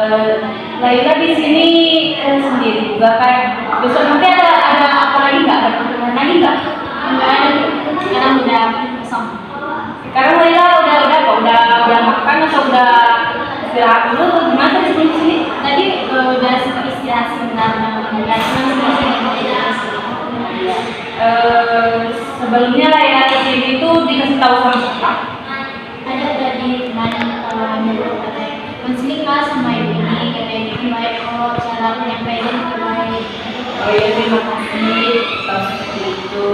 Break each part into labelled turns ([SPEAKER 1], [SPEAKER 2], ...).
[SPEAKER 1] Eh, Laila di sini sendiri juga kan. Besok nanti ada apa lagi nggak? Ada pertemuan lagi nggak?
[SPEAKER 2] Enggak ada, sekarang udah kosong.
[SPEAKER 1] Sekarang Laila udah makan atau udah istirahat dulu atau gimana di sini?
[SPEAKER 2] Tadi udah sempat istirahat sebentar, enggak senang
[SPEAKER 1] Sebelumnya Laila di sini tuh dikasih tahu sama siapa?
[SPEAKER 2] ada tadi kemarin nyuruh katanya konseling Mas sama ibu ini katanya gini baik kok cara menyampaikan itu baik.
[SPEAKER 1] Oh iya, terima kasih kalau seperti itu.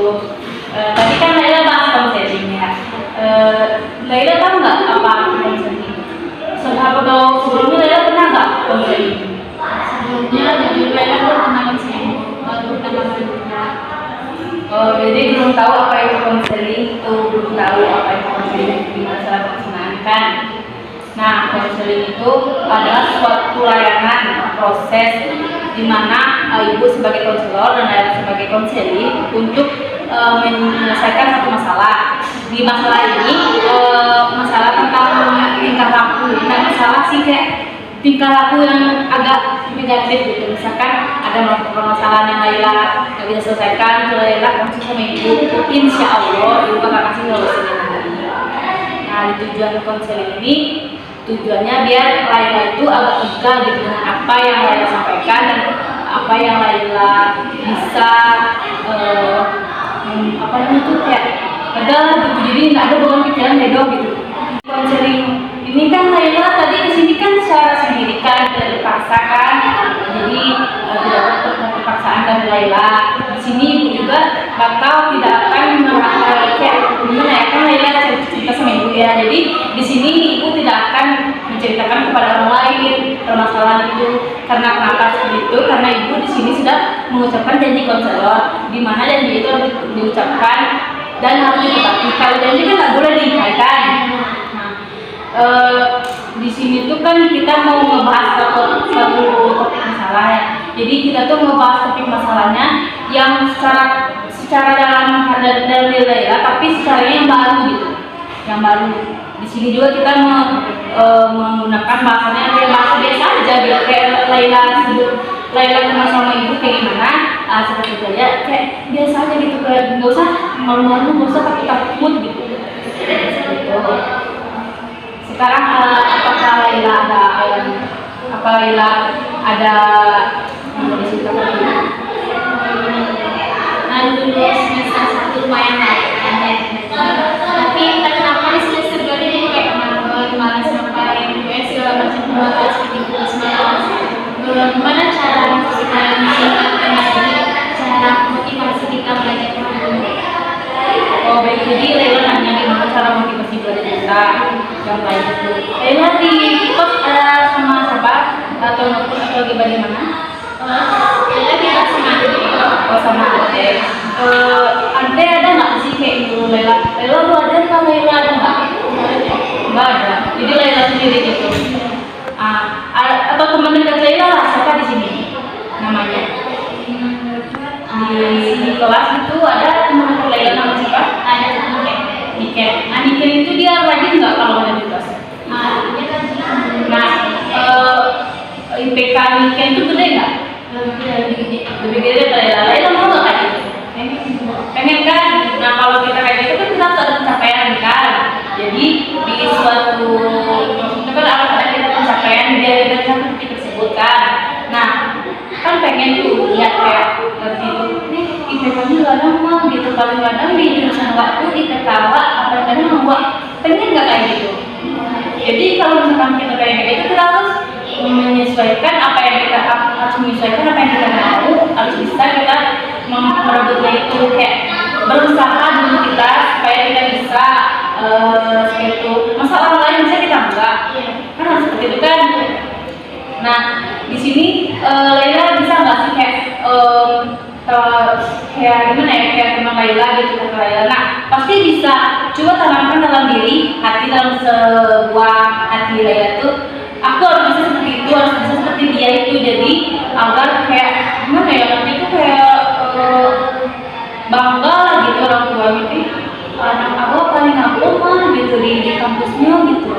[SPEAKER 1] Tadi kan Laila bahas konseling ya. Laila tahu nggak apa itu konseling? Sebelumnya Laila pernah nggak konseling?
[SPEAKER 2] Sebelumnya jujur Laila belum pernah konseling, baru pertama kali juga.
[SPEAKER 1] Oh, jadi belum tahu apa itu konseling, belum tahu apa itu konseling di masalah pertemanan kan. Nah, konseling itu adalah suatu layanan proses di mana ibu sebagai konselor dan Laila sebagai konseling untuk menyelesaikan satu masalah. Di masalah ini masalah tentang tingkah laku, bukan masalah sih kayak tingkah laku yang agak negatif gitu. Misalkan ada permasalahan yang Laila nggak bisa selesaikan, Laila konsul sama ibu, insya Allah ibu bakal kasih solusinya nanti. Nah, di tujuan konseling ini tujuannya biar Laila itu agak lega gitu dengan apa yang Laila sampaikan dan apa yang Laila bisa apa namanya tuh kayak lega gitu, jadi nggak ada beban pikiran nego gitu. Konseling ini kan Laila tadi kesini kan secara sendiri kan, tidak dipaksa kan, jadi tidak ada kepaksaan dari Laila. Di sini ibu juga bakal tidak akan kayak gimana ya, kan Laila cerita sama ibu ya, jadi di sini ibu tidak akan menceritakan kepada orang lain permasalahan itu. Karena kenapa seperti itu? Karena ibu di sini sudah mengucapkan janji konselor, di mana janji itu harus diucapkan dan harus ditepati. Kalau janji kan nggak boleh diingkari. Di sini tuh kan kita mau ngebahas suatu topik masalah ya. Jadi kita tuh ngebahas topik masalahnya yang secara dalam diri Laila, tapi secara yang baru gitu, yang baru. Di sini juga kita menggunakan bahasanya kayak bahasa biasa aja, gitu. Kayak Laila kenal sama ibu kayak gimana, seperti itu aja, kayak biasa aja gitu, kayak nggak usah malu-malu, nggak usah takut gitu. Sekarang apakah Laila ada yang mau diceritakan?
[SPEAKER 2] Dulu semester 1 lumayan baik kan ya. Tapi kenapa di semester 2 ini kayak malas ngapain, segala macam pembahasan seperti itu semangat. Gimana cara kita meningkatkan lagi cara motivasi kita belajar dulu?
[SPEAKER 1] Oh baik, jadi Laila nanya gimana cara motivasi belajar kita yang baik itu. Laila di kos sama siapa atau ngekos atau bagaimana?
[SPEAKER 2] Laila kita sama adik.
[SPEAKER 1] Oh sama adek. Ade ada nggak sih kayak guru Laila? Laila lu ada nggak? Laila ada nggak? Nggak ada. Jadi Laila sendiri gitu. Atau teman dekat Laila lah, siapa di sini namanya? Di kelas itu ada teman dekat Laila nama siapa?
[SPEAKER 2] Ada
[SPEAKER 1] Niken. Nah Niken itu dia rajin nggak kalau ada di kelas?
[SPEAKER 2] dia kan
[SPEAKER 1] Nah IPK Niken itu gede nggak?
[SPEAKER 2] lebih gede.
[SPEAKER 1] Lebih gede dari Laila. Laila mau nggak kayak gitu? Pengen kan? Nah kalau kita kayak gitu kan kita harus ada pencapaian kan. Jadi di suatu itu kan ada kita pencapaian dia kita seperti tersebut kan. Nah kan pengen tuh lihat kayak gitu. Nih IPK-nya nggak ada mah gitu. Kadang-kadang di jurusan waktu IPK kadang-kadang gua pengen nggak kayak gitu. Jadi kalau misalkan kita kayak gitu kita harus menyesuaikan apa yang kita mau, harus bisa kita merebutnya itu, kayak berusaha dulu kita supaya kita bisa seperti itu. Masalah orang lain bisa kita enggak, kan harus seperti itu kan. Nah di sini Laila bisa nggak sih kayak gimana ya, kayak teman Laila gitu kata Laila. Nah pasti bisa, coba tanamkan dalam diri hati, dalam sebuah hati Laila tuh, aku harus bisa seperti itu, harus bisa seperti dia itu. Jadi agar kayak gimana ya, nanti itu kayak bangga lah gitu orang tua gitu, anak aku paling aku mah gitu di kampusnya gitu,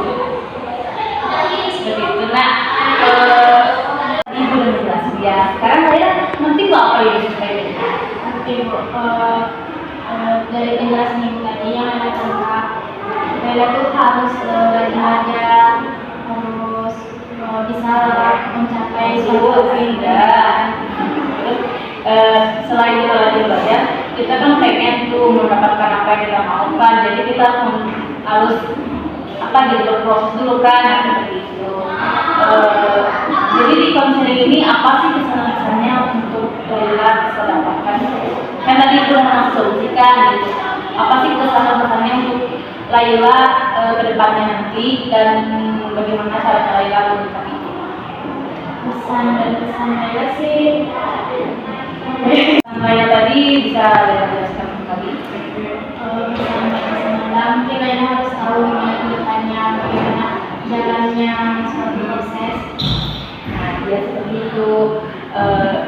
[SPEAKER 1] seperti itu. Nah
[SPEAKER 2] Laila tuh harus rajin aja, harus bisa mencapai suatu
[SPEAKER 1] tidak. Terus selain kita rajin belajar, kita kan pengen tuh mendapatkan apa yang kita maukan. Jadi kita harus apa gitu berproses dulu kan, nah, seperti itu. Jadi di konseling ini apa sih kesan-kesannya untuk Laila bisa dapatkan? Kan tadi itu solusikan gitu. Apa sih kesan-kesannya untuk Laila ke depannya nanti dan bagaimana cara Laila menyikapi itu?
[SPEAKER 2] pesan dan pesan Laila sih.
[SPEAKER 1] Pesan Laila tadi bisa Laila jelaskan kembali.
[SPEAKER 2] Mungkin Laila harus tahu gimana ke depannya, bagaimana jalannya suatu proses.
[SPEAKER 1] Nah, dia seperti itu.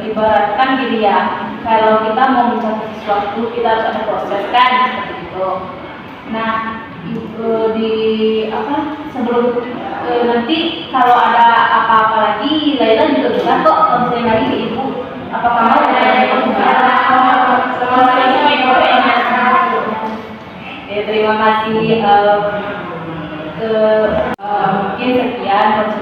[SPEAKER 1] Ibaratkan gini ya, kalau kita mau mencapai sesuatu kita harus ada proses kan, seperti itu. Nah, di apa sebelum nanti kalau ada apa-apa lagi, Laila juga bisa kok konseling lagi ke ibu. Apakah mau terima kasih. Mungkin sekian konseling